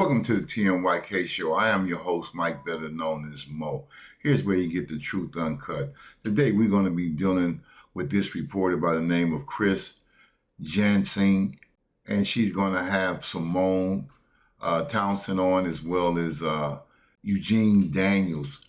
Welcome to the TMYK show. I am your host, Mike, better known as Mo. Here's where you get the truth uncut. Today, we're going to be dealing with this reporter by the name of Chris Jansing, and she's going to have Simone Townsend on, as well as Eugene Daniels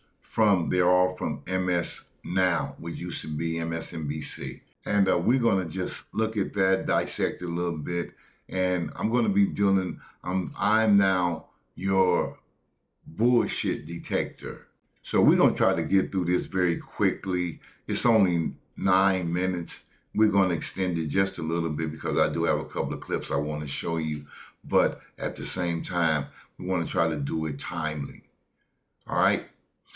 they're all from MS Now, which used to be MSNBC. And we're going to just look at that, dissect it a little bit. And I'm going to be dealing, I'm now your bullshit detector. So we're going to try to get through this very quickly. It's only 9 minutes. We're going to extend it just a little bit because I do have a couple of clips I want to show you. But at the same time, we want to try to do it timely. All right?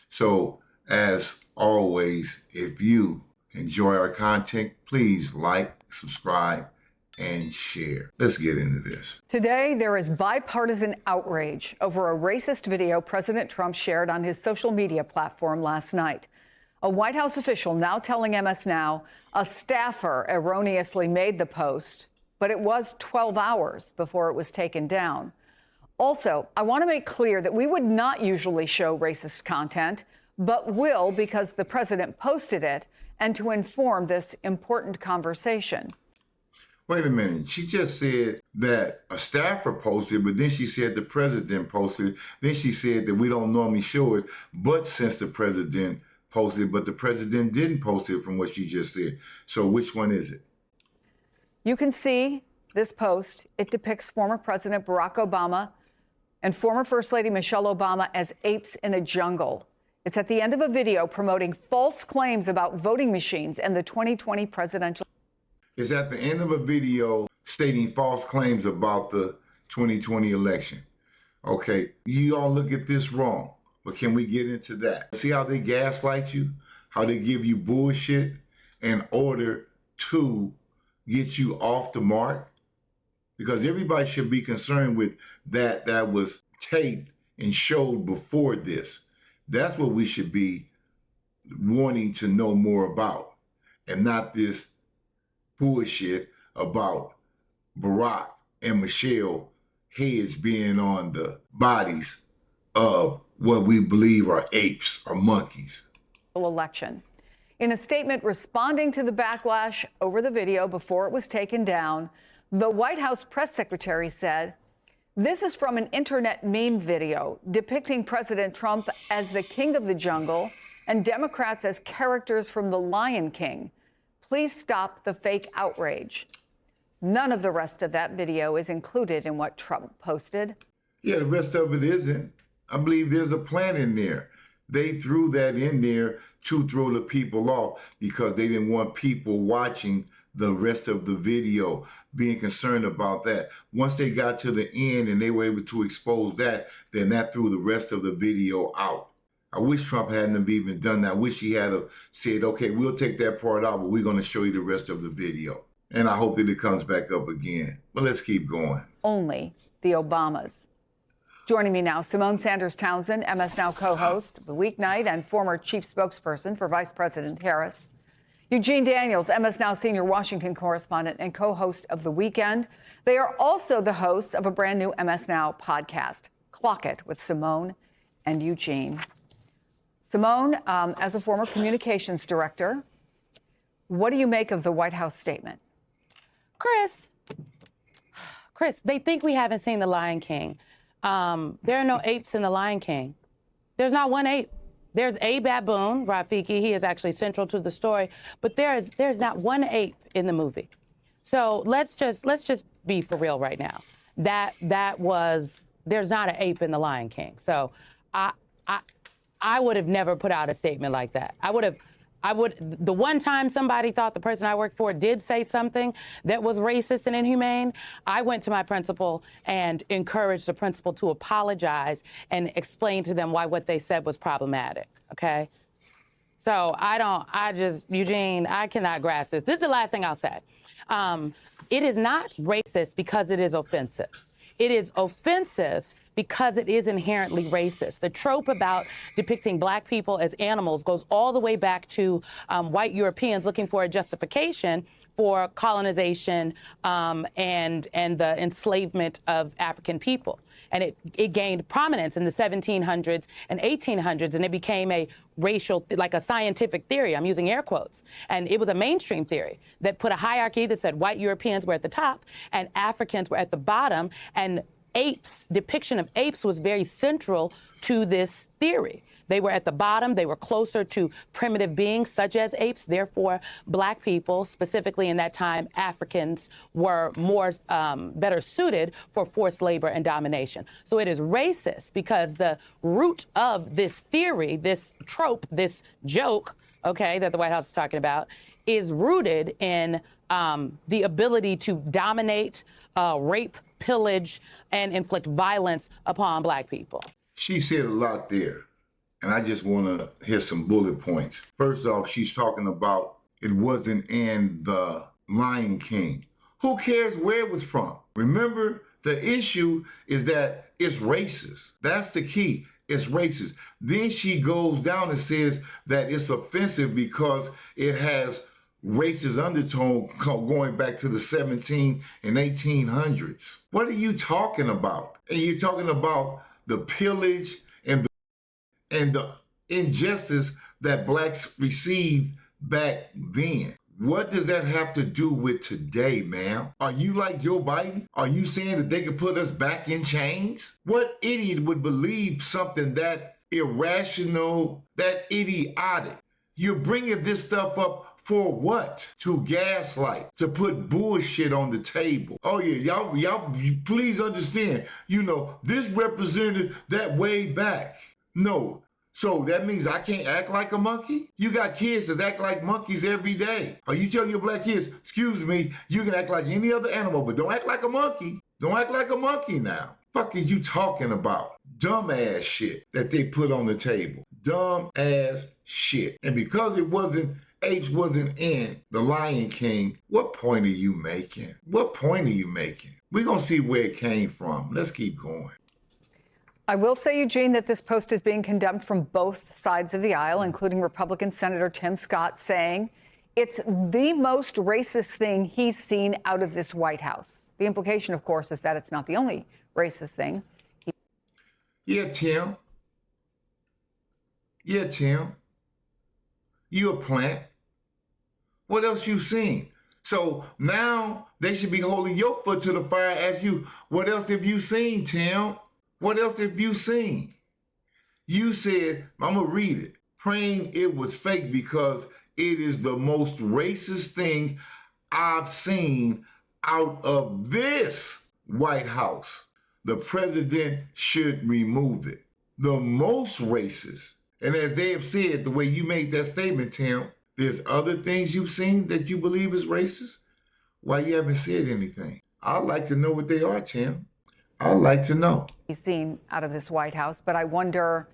So as always, if you enjoy our content, please like, subscribe, and share. Let's get into this. Today, there is bipartisan outrage over a racist video President Trump shared on his social media platform last night. A White House official now telling MS Now a staffer erroneously made the post, but it was 12 hours before it was taken down. Also, I want to make clear that we would not usually show racist content, but will because the president posted it and to inform this important conversation. Wait a minute. She just said that a staffer posted, but then she said the president posted. Then she said that we don't normally show it, but since the president posted, but the president didn't post it from what she just said. So which one is it? You can see this post. It depicts former President Barack Obama and former First Lady Michelle Obama as apes in a jungle. It's at the end of a video promoting false claims about voting machines and the 2020 presidential. It's at the end of a video stating false claims about the 2020 election. Okay, you all look at this wrong, but can we get into that? See how they gaslight you? How they give you bullshit in order to get you off the mark? Because everybody should be concerned with that was taped and showed before this. That's what we should be wanting to know more about, and not this bullshit about Barack and Michelle heads being on the bodies of what we believe are apes or monkeys. Election. In a statement responding to the backlash over the video before it was taken down, the White House press secretary said, "This is from an internet meme video depicting President Trump as the king of the jungle and Democrats as characters from The Lion King. Please stop the fake outrage." None of the rest of that video is included in what Trump posted. Yeah, the rest of it isn't. I believe there's a plan in there. They threw that in there to throw the people off because they didn't want people watching the rest of the video, being concerned about that. Once they got to the end and they were able to expose that, then that threw the rest of the video out. I wish Trump hadn't have even done that. I wish he had have said, okay, we'll take that part out, but we're going to show you the rest of the video. And I hope that it comes back up again. But let's keep going. Only the Obamas. Joining me now, Simone Sanders Townsend, MS Now co-host, The Weeknight, and former chief spokesperson for Vice President Harris. Eugene Daniels, MS Now senior Washington correspondent and co-host of The Weekend. They are also the hosts of a brand new MS Now podcast, Clock It, with Simone and Eugene. Simone, as a former communications director, what do you make of the White House statement? Chris, they think we haven't seen The Lion King. There are no apes in The Lion King. There's not one ape. There's a baboon, Rafiki. He is actually central to the story, but there's not one ape in the movie. So let's just be for real right now. There's not an ape in The Lion King. So I would have never put out a statement like that. The one time somebody thought the person I worked for did say something that was racist and inhumane, I went to my principal and encouraged the principal to apologize and explain to them why what they said was problematic, okay? So Eugene, I cannot grasp this. This is the last thing I'll say. It is not racist because it is offensive. It is offensive because it is inherently racist. The trope about depicting black people as animals goes all the way back to white Europeans looking for a justification for colonization and the enslavement of African people. And it gained prominence in the 1700s and 1800s, and it became a racial, like a scientific theory. I'm using air quotes. And it was a mainstream theory that put a hierarchy that said white Europeans were at the top and Africans were at the bottom. And depiction of apes was very central to this theory. They were at the bottom. They were closer to primitive beings such as apes. Therefore, black people, specifically in that time, Africans, were more better suited for forced labor and domination. So it is racist because the root of this theory, this trope, this joke, okay, that the White House is talking about, is rooted in the ability to dominate, rape, pillage, and inflict violence upon black people. She said a lot there. And I just want to hit some bullet points. First off, she's talking about it wasn't in the Lion King. Who cares where it was from? Remember, the issue is that it's racist. That's the key. It's racist. Then she goes down and says that it's offensive because it has racist undertone going back to the 17 and 1800s. What are you talking about? And you're talking about the pillage and the injustice that blacks received back then. What does that have to do with today, ma'am? Are you like Joe Biden? Are you saying that they could put us back in chains? What idiot would believe something that irrational, that idiotic? You're bringing this stuff up for what? To gaslight, to put bullshit on the table. Oh yeah, y'all, please understand, this represented that way back. No. So that means I can't act like a monkey? You got kids that act like monkeys every day. Are you telling your black kids, excuse me, you can act like any other animal, but don't act like a monkey. Don't act like a monkey now. Fuck is you talking about? Dumb ass shit that they put on the table. Dumb ass shit. And because apes wasn't in the Lion King, what point are you making? What point are you making? We're gonna see where it came from. Let's keep going. I will say, Eugene, that this post is being condemned from both sides of the aisle, including Republican Senator Tim Scott saying it's the most racist thing he's seen out of this White House. The implication, of course, is that it's not the only racist thing. Yeah, Tim. You a plant. What else you seen? So now they should be holding your foot to the fire as you, what else have you seen, Tim? What else have you seen? You said, I'm going to read it, praying it was fake because it is the most racist thing I've seen out of this White House. The president should remove it. The most racist. And as they have said, the way you made that statement, Tim, there's other things you've seen that you believe is racist? Why you haven't said anything? I'd like to know what they are, Tim. I'd like to know. He's seen out of this White House, but I wonder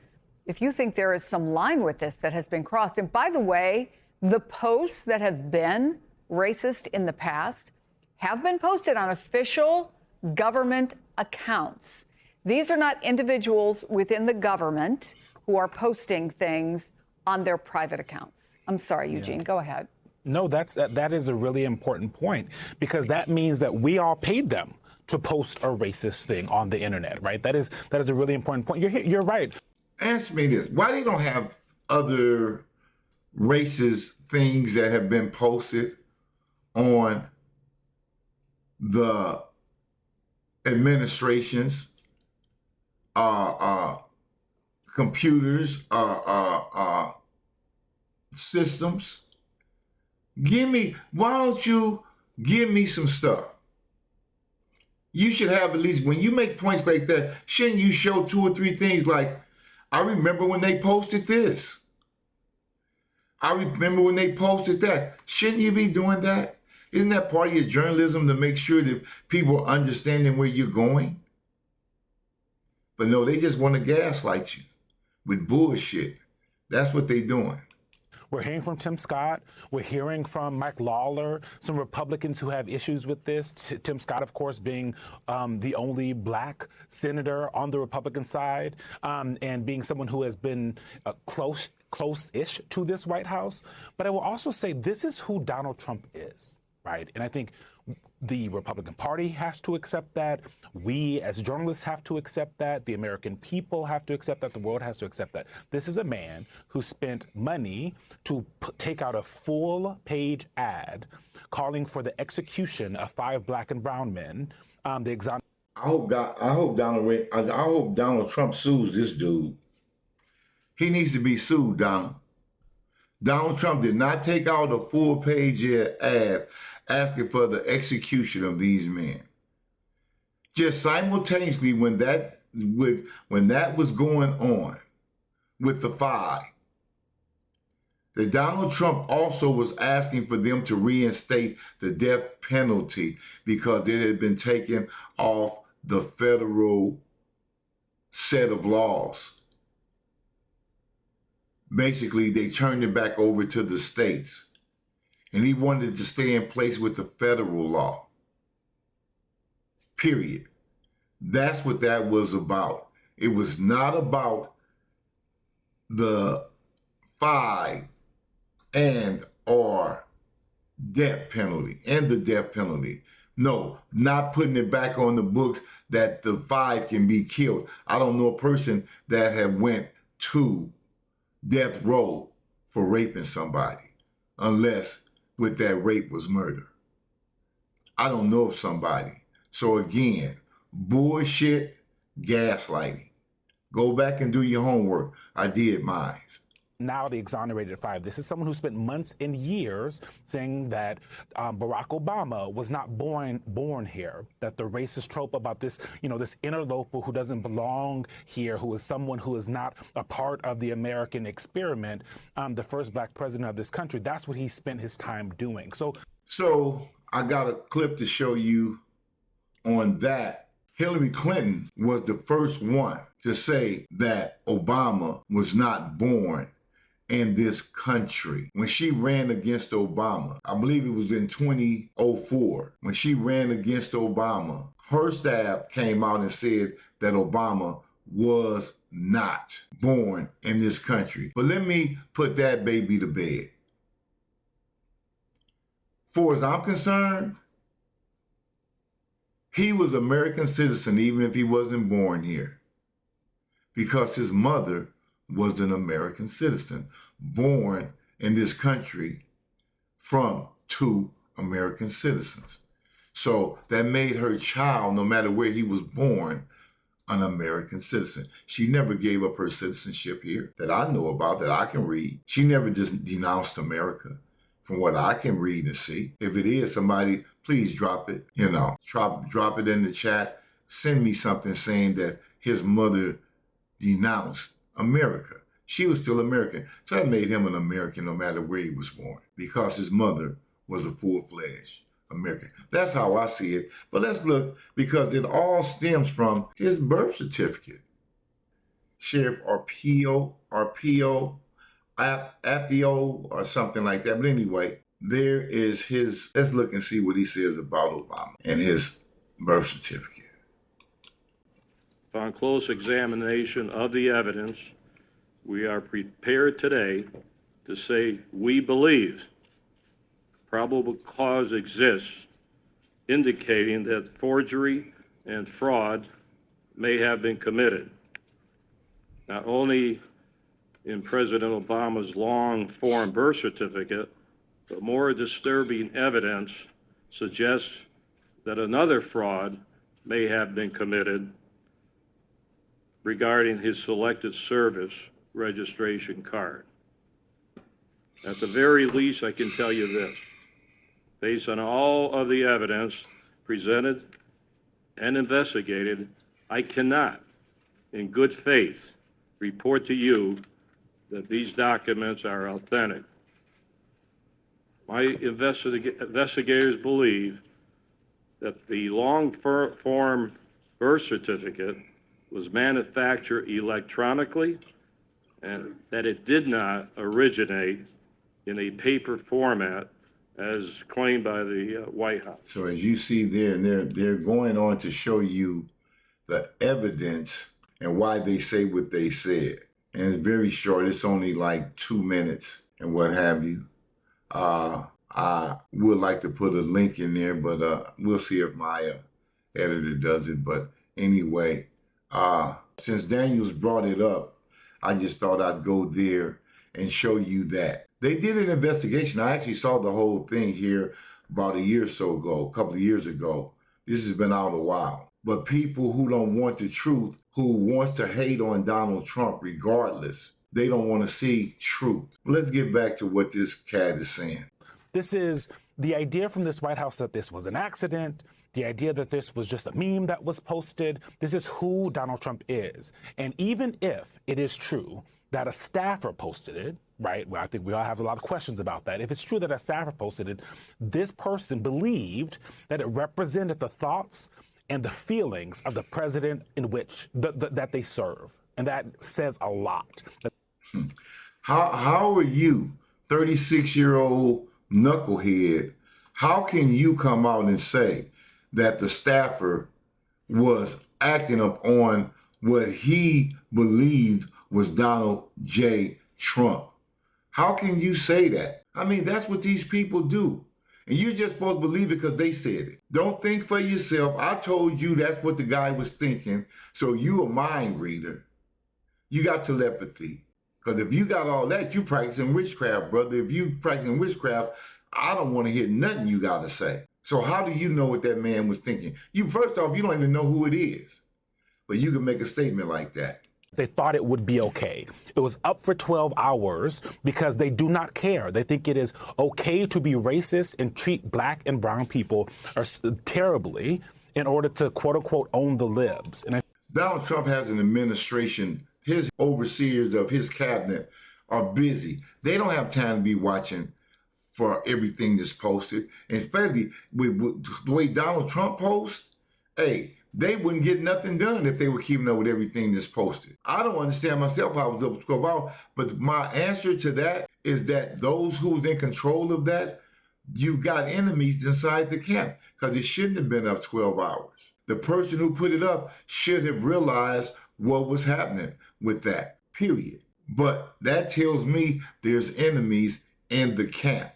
if you think there is some line with this that has been crossed. And by the way, the posts that have been racist in the past have been posted on official government accounts. These are not individuals within the government who are posting things on their private accounts. I'm sorry, Eugene, go ahead. No, that is a really important point, because that means that we all paid them to post a racist thing on the internet, right? That is a really important point. You're right. Answer me this. Why they don't have other racist things that have been posted on the administration's computers, systems? Why don't you give me some stuff? You should have at least, when you make points like that, shouldn't you show 2 or 3 things like, I remember when they posted this. I remember when they posted that. Shouldn't you be doing that? Isn't that part of your journalism to make sure that people are understanding where you're going? But no, they just want to gaslight you with bullshit. That's what they're doing. We're hearing from Tim Scott. We're hearing from Mike Lawler, some Republicans who have issues with this. Tim Scott, of course, being the only black senator on the Republican side, and being someone who has been close-ish to this White House. But I will also say this is who Donald Trump is. right? And I think the Republican Party has to accept that. We as journalists have to accept that. The American people have to accept that. The world has to accept that. This is a man who spent money to take out a full-page ad calling for the execution of 5 black and brown men. I hope Donald Trump sues this dude. He needs to be sued, Donald. Donald Trump did not take out a full-page ad asking for the execution of these men. Just simultaneously, when that was going on with the 5, that Donald Trump also was asking for them to reinstate the death penalty because it had been taken off the federal set of laws. Basically, they turned it back over to the states. And he wanted to stay in place with the federal law. Period. That's what that was about. It was not about the 5 and or death penalty and the death penalty. No, not putting it back on the books that the 5 can be killed. I don't know a person that have went to death row for raping somebody, unless with that rape was murder. I don't know of somebody. So again, bullshit, gaslighting. Go back and do your homework. I did mine. Now the exonerated 5. This is someone who spent months and years saying that Barack Obama was not born here, that the racist trope about this, this interloper who doesn't belong here, who is someone who is not a part of the American experiment, the first black president of this country, that's what he spent his time doing. So I got a clip to show you on that. Hillary Clinton was the first one to say that Obama was not born in this country. When she ran against Obama, I believe it was in 2004, when she ran against Obama, her staff came out and said that Obama was not born in this country. But let me put that baby to bed. For as I'm concerned, he was an American citizen even if he wasn't born here, because his mother was an American citizen, born in this country from 2 American citizens. So that made her child, no matter where he was born, an American citizen. She never gave up her citizenship here that I know about, that I can read. She never just denounced America from what I can read and see. If it is, somebody, please drop it, drop it in the chat. Send me something saying that his mother denounced America. She was still American. So that made him an American no matter where he was born, because his mother was a full-fledged American. That's how I see it. But let's look, because it all stems from his birth certificate. Sheriff Apio or something like that. But anyway, there is his, let's look and see what he says about Obama and his birth certificate. Upon close examination of the evidence, we are prepared today to say we believe probable cause exists, indicating that forgery and fraud may have been committed, not only in President Obama's long-form birth certificate, but more disturbing evidence suggests that another fraud may have been committed regarding his selected service registration card. At the very least, I can tell you this. Based on all of the evidence presented and investigated, I cannot, in good faith, report to you that these documents are authentic. My investigators believe that the long-form birth certificate was manufactured electronically and that it did not originate in a paper format as claimed by the White House. So as you see there, and they're going on to show you the evidence and why they say what they said. And it's very short. It's only like 2 minutes and what have you. I I would like to put a link in there, but we'll see if my editor does it. But anyway, since Daniels brought it up, I just thought I'd go there and show you that. They did an investigation. I actually saw the whole thing here about a year or so ago, a couple of years ago. This has been out a while. But people who don't want the truth, who wants to hate on Donald Trump regardless, they don't want to see truth. Let's get back to what this cat is saying. This is the idea from this White House that this was an accident, the idea that this was just a meme that was posted. This is who Donald Trump is. And even if it is true that a staffer posted it, right? Well, I think we all have a lot of questions about that. If it's true that a staffer posted it, this person believed that it represented the thoughts and the feelings of the president in which that they serve. And that says a lot. How are you, 36-year-old knucklehead, how can you come out and say that the staffer was acting up on what he believed was Donald J. Trump? How can you say that? I mean, that's what these people do. And you're just supposed to believe it because they said it. Don't think for yourself. I told you that's what the guy was thinking. So you a mind reader. You got telepathy. Because if you got all that, you practicing witchcraft, brother. If you practicing witchcraft, I don't want to hear nothing you got to say. So how do you know what that man was thinking? First off, you don't even know who it is. But you can make a statement like that. They thought it would be okay. It was up for 12 hours because they do not care. They think it is okay to be racist and treat black and brown people terribly in order to, quote unquote, own the libs. And Donald Trump has an administration. His overseers of his cabinet are busy. They don't have time to be watching for everything that's posted. And especially with the way Donald Trump posts, hey, they wouldn't get nothing done if they were keeping up with everything that's posted. I don't understand myself how I was up to 12 hours, but my answer to that is that those who's in control of that, you've got enemies inside the camp because it shouldn't have been up 12 hours. The person who put it up should have realized what was happening with that, period. But that tells me there's enemies in the camp.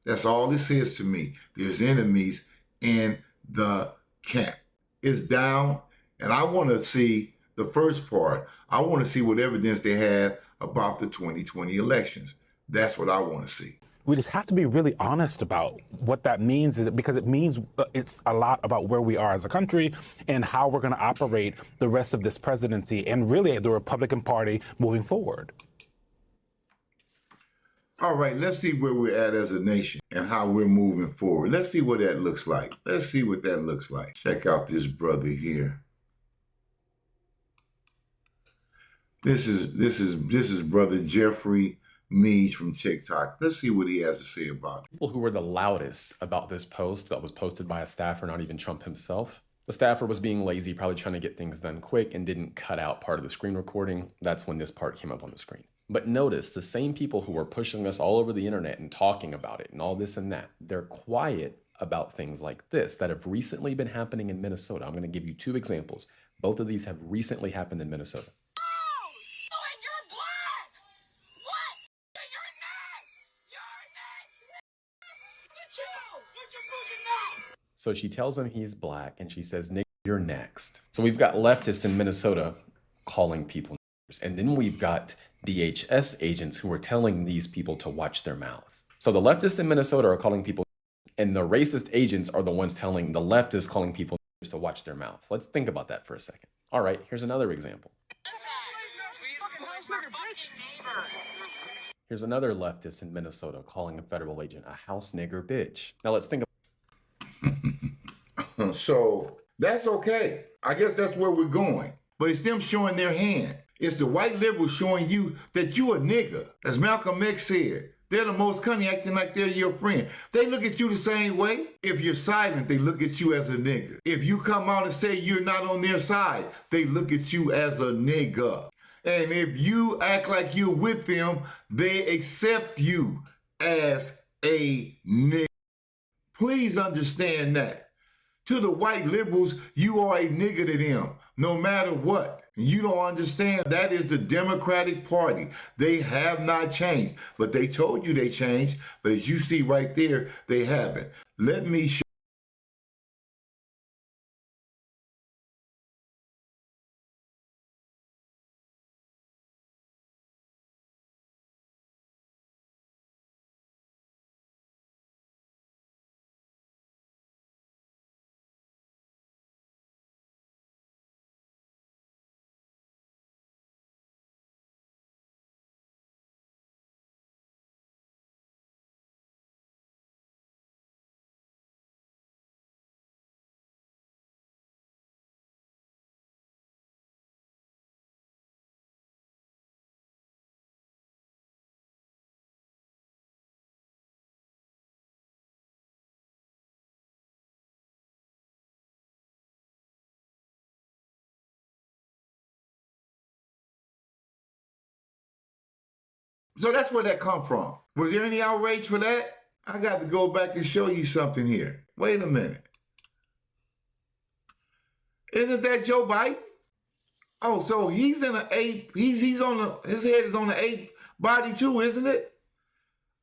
That's all it says to me. There's enemies in the camp. It's down, and I want to see the first part. I want to see what evidence they had about the 2020 elections. That's what I want to see. We just have to be really honest about what that means, because it means it's a lot about where we are as a country and how we're going to operate the rest of this presidency and really the Republican Party moving forward. All right, let's see where we're at as a nation and how we're moving forward. Let's see what that looks like. Let's see what that looks like. Check out this brother here. This is brother Jeffrey Meade from TikTok. Let's see what he has to say about it. People who were the loudest about this post that was posted by a staffer, not even Trump himself. The staffer was being lazy, probably trying to get things done quick and didn't cut out part of the screen recording. That's when this part came up on the screen. But notice the same people who were pushing us all over the internet and talking about it and all this and that, they're quiet about things like this that have recently been happening in Minnesota. I'm going to give you two examples. Both of these have recently happened in Minnesota. So she tells him he's black and she says, "Nigga, you're next." So we've got leftists in Minnesota calling people niggers. And then we've got DHS agents who are telling these people to watch their mouths. So the leftists in Minnesota are calling people niggers, and the racist agents are the ones telling the leftists calling people niggers to watch their mouth. Let's think about that for a second. All right, here's another example. Here's another leftist in Minnesota calling a federal agent a house nigger bitch. Now let's think about So that's okay. I guess that's where we're going. But it's them showing their hand. It's the white liberals showing you that you a nigger. As Malcolm X said, they're the most cunning, acting like they're your friend. They look at you the same way. If you're silent, they look at you as a nigger. If you come out and say you're not on their side, they look at you as a nigger. And if you act like you're with them, they accept you as a nigger. Please understand that. To the white liberals, you are a nigger to them. no matter what. You don't understand. That is the Democratic Party. They have not changed, but they told you they changed. But as you see right there, they haven't. Let me show. So that's where that come from. Was there any outrage for that? I got to go back and show you something here. Wait a minute. Isn't that Joe Biden? Oh, so he's in an ape. He's on the. His head is on the ape body too, isn't it?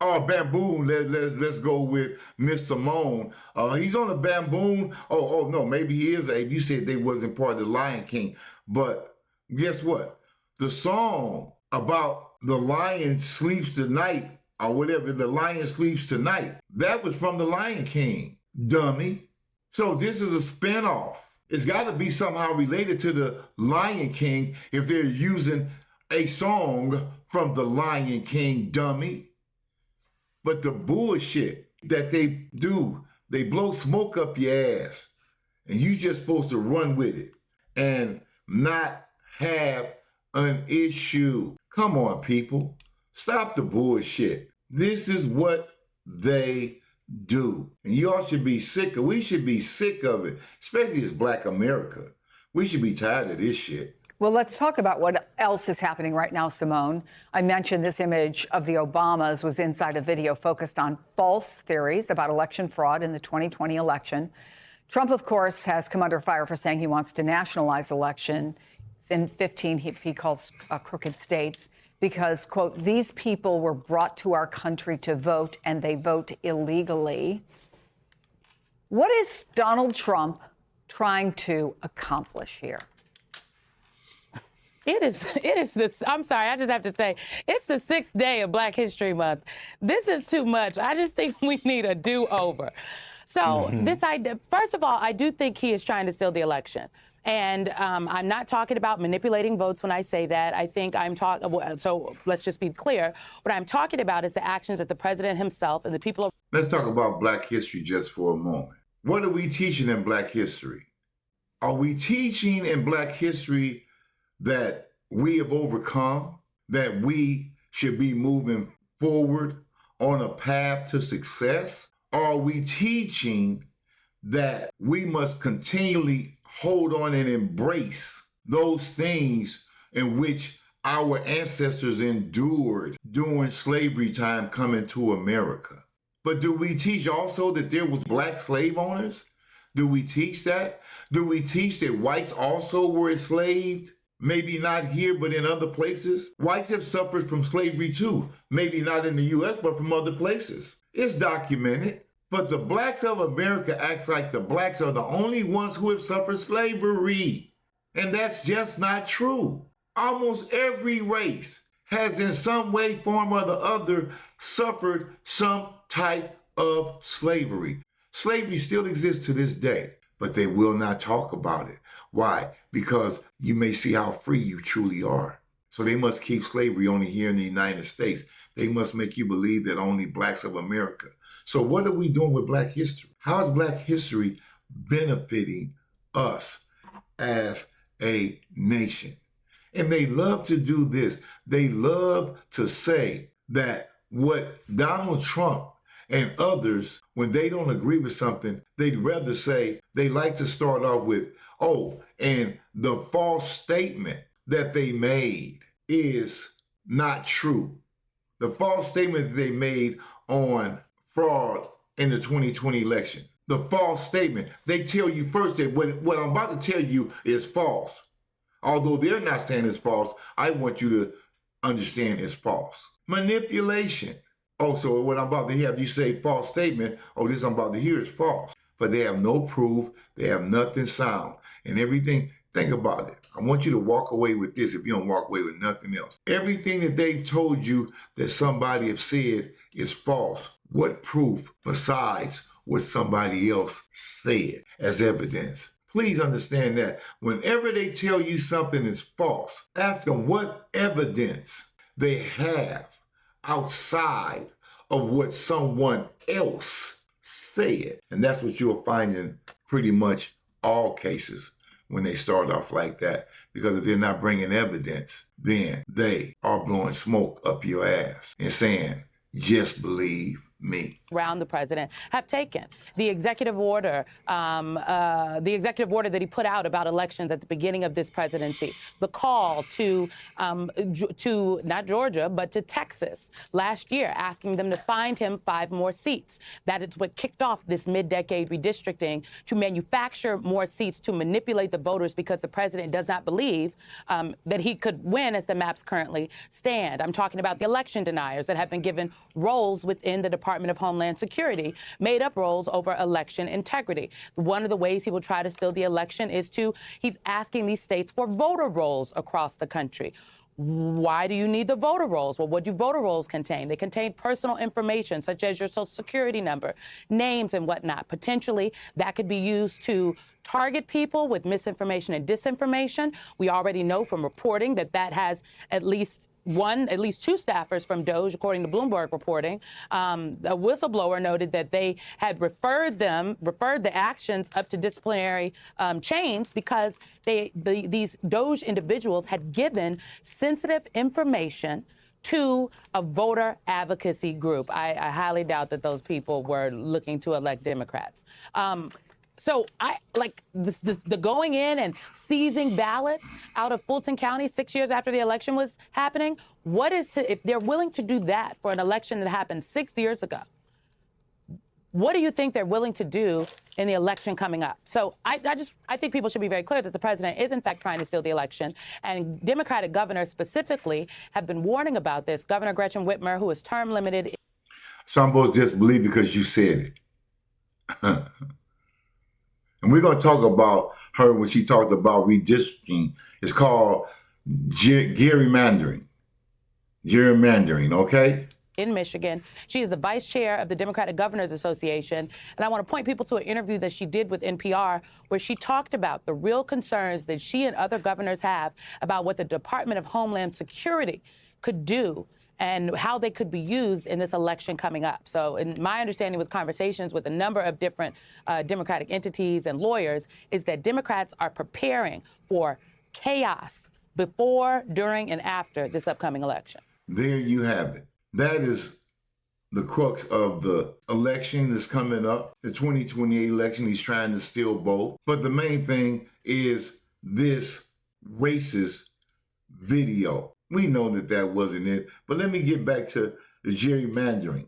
Oh, bamboo. Let's go with Miss Simone. He's on a bamboo. Oh no, maybe he is ape. You said they wasn't part of the Lion King, but guess what? The song about the lion sleeps tonight, or whatever, the lion sleeps tonight, that was from the Lion King, dummy. So this is a spinoff. It's got to be somehow related to the Lion King if they're using a song from the Lion King, dummy. But the bullshit that they do, they blow smoke up your ass, and you just supposed to run with it and not have an issue. Come on, people. Stop the bullshit. This is what they do. And y'all should be sick of, we should be sick of it, especially as Black America. We should be tired of this shit. Well, let's talk about what else is happening right now, Simone. I mentioned this image of the Obamas was inside a video focused on false theories about election fraud in the 2020 election. Trump, of course, has come under fire for saying he wants to nationalize election in 15, he calls crooked states, because, quote, these people were brought to our country to vote and they vote illegally. What is Donald Trump trying to accomplish here? It is this, I'm sorry, I just have to say, it's the 6th day of Black History Month. This is too much. I just think we need a do-over. So this idea, first of all, I do think he is trying to steal the election. And I'm not talking about manipulating votes when I say that. I think I'm talking, so let's just be clear. What I'm talking about is the actions that the president himself and the people. Let's talk about Black history just for a moment. What are we teaching in Black history? Are we teaching in Black history that we have overcome, that we should be moving forward on a path to success? Or are we teaching that we must continually hold on and embrace those things in which our ancestors endured during slavery time coming to America? But do we teach also that there was Black slave owners? Do we teach that? Do we teach that whites also were enslaved? Maybe not here, but in other places. Whites have suffered from slavery too. Maybe not in the U.S., but from other places. It's documented. But the Blacks of America acts like the Blacks are the only ones who have suffered slavery. And that's just not true. Almost every race has in some way, form, or the other suffered some type of slavery. Slavery still exists to this day, but they will not talk about it. Why? Because you may see how free you truly are. So they must keep slavery only here in the United States. They must make you believe that only Blacks of America. So what are we doing with Black history? How is Black history benefiting us as a nation? And they love to do this. They love to say that what Donald Trump and others, when they don't agree with something, they'd rather say, they like to start off with, oh, and the false statement that they made is not true. The false statement that they made on fraud in the 2020 election. the false statement. They tell you first that what I'm about to tell you is false. Although they're not saying it's false, I want you to understand it's false. Manipulation. Oh, so what I'm about to have you say false statement, oh, this I'm about to hear is false. But they have no proof, they have nothing sound. And everything, think about it. I want you to walk away with this if you don't walk away with nothing else. Everything that they've told you that somebody have said is false. What proof besides what somebody else said as evidence? Please understand that whenever they tell you something is false, ask them what evidence they have outside of what someone else said. And that's what you'll find in pretty much all cases when they start off like that. Because if they're not bringing evidence, then they are blowing smoke up your ass and saying, just believe me. Around the president have taken the executive order that he put out about elections at the beginning of this presidency, the call to not Georgia but to Texas last year, asking them to find him 5 more seats. That is what kicked off this mid-decade redistricting, to manufacture more seats to manipulate the voters, because the president does not believe that he could win as the maps currently stand. I'm talking about the election deniers that have been given roles within the Department of Homeland Security, made up roles over election integrity. One of the ways he will try to steal the election is he's asking these states for voter rolls across the country. Why do you need the voter rolls? Well, what do voter rolls contain? They contain personal information such as your social security number, names and whatnot. Potentially, that could be used to target people with misinformation and disinformation. We already know from reporting that has at least 2 staffers from DOJ, according to Bloomberg reporting. A whistleblower noted that they had referred the actions up to disciplinary chains because these DOJ individuals had given sensitive information to a voter advocacy group. I highly doubt that those people were looking to elect Democrats. So I like the going in and seizing ballots out of Fulton County 6 years after the election was happening. If they're willing to do that for an election that happened 6 years ago, what do you think they're willing to do in the election coming up? So I think people should be very clear that the president is in fact trying to steal the election, and Democratic governors specifically have been warning about this. Governor Gretchen Whitmer, who is term limited. So I'm supposed to just believe because you said it. And we're going to talk about her when she talked about redistricting. It's called gerrymandering. Gerrymandering, okay? In Michigan. She is the vice chair of the Democratic Governors Association. And I want to point people to an interview that she did with NPR, where she talked about the real concerns that she and other governors have about what the Department of Homeland Security could do and how they could be used in this election coming up. So in my understanding, with conversations with a number of different Democratic entities and lawyers, is that Democrats are preparing for chaos before, during, and after this upcoming election. There you have it. That is the crux of the election that's coming up, the 2028 election. He's trying to steal both. But the main thing is this racist video. We know that wasn't it. But let me get back to the gerrymandering.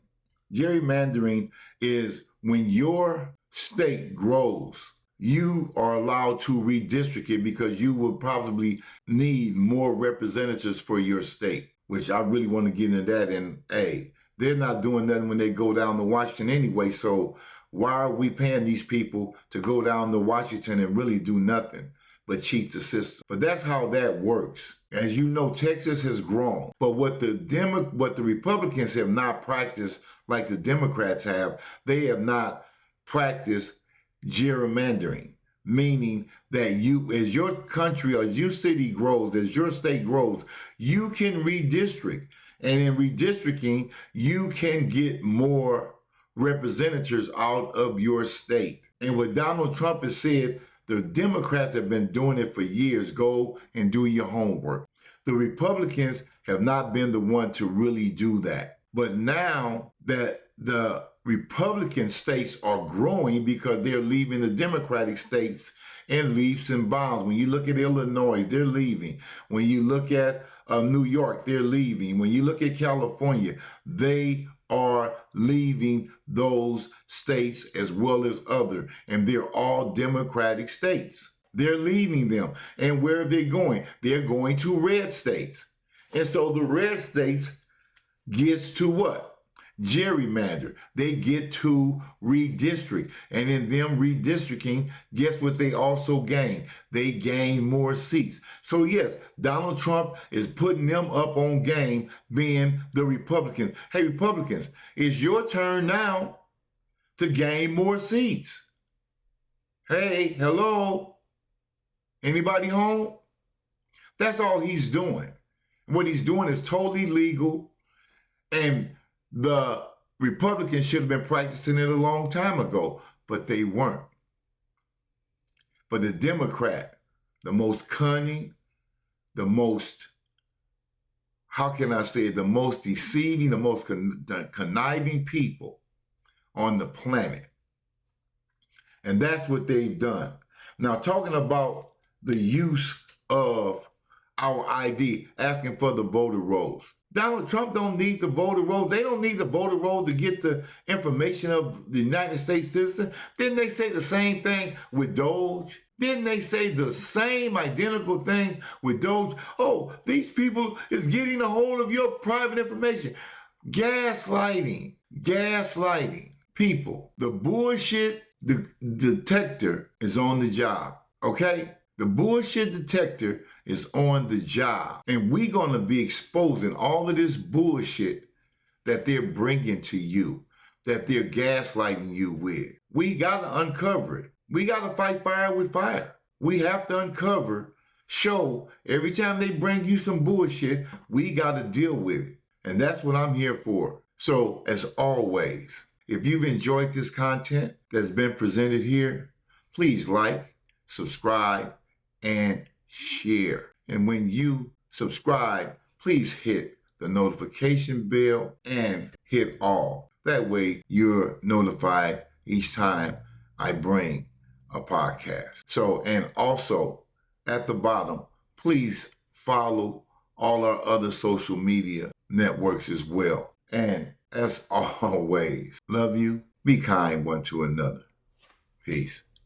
Gerrymandering is when your state grows, you are allowed to redistrict it because you will probably need more representatives for your state, which I really want to get into that. And hey, they're not doing nothing when they go down to Washington anyway. So why are we paying these people to go down to Washington and really do nothing but cheat the system? But that's how that works. As you know, Texas has grown. But what the Republicans have not practiced like the Democrats have, they have not practiced gerrymandering, meaning that you, as your country or your city grows, as your state grows, you can redistrict. And in redistricting, you can get more representatives out of your state. And what Donald Trump has said, the Democrats have been doing it for years. Go and do your homework. The Republicans have not been the one to really do that. But now that the Republican states are growing because they're leaving the Democratic states in leaps and bounds. When you look at Illinois, they're leaving. When you look at New York, they're leaving. When you look at California, they are leaving those states as well as other, and they're all Democratic states. They're leaving them. And where are they going? They're going to red states. And so the red states gets to what? Gerrymander. They get to redistrict. And in them redistricting, guess what they also gain? They gain more seats. So yes, Donald Trump is putting them up on game, being the Republicans. Hey, Republicans, it's your turn now to gain more seats. Hey, hello? Anybody home? That's all he's doing. What he's doing is totally legal, and the Republicans should have been practicing it a long time ago, but they weren't. But the Democrat, the most cunning, the most, how can I say it, the most deceiving, the most conniving people on the planet. And that's what they've done. Now, talking about the use of our ID, asking for the voter rolls. Donald Trump don't need the voter roll. They don't need the voter roll to get the information of the United States citizen. Didn't they say the same thing with Doge? Didn't they say the same identical thing with Doge? Oh, these people is getting a hold of your private information. Gaslighting. People, the bullshit detector is on the job, okay? The bullshit detector is on the job. And we're going to be exposing all of this bullshit that they're bringing to you, that they're gaslighting you with. We got to uncover it. We got to fight fire with fire. We have to uncover, show, every time they bring you some bullshit, we got to deal with it. And that's what I'm here for. So, as always, if you've enjoyed this content that's been presented here, please like, subscribe, and share. And when you subscribe, please hit the notification bell and hit all. That way you're notified each time I bring a podcast. So, and also at the bottom, please follow all our other social media networks as well. And as always, love you. Be kind one to another. Peace.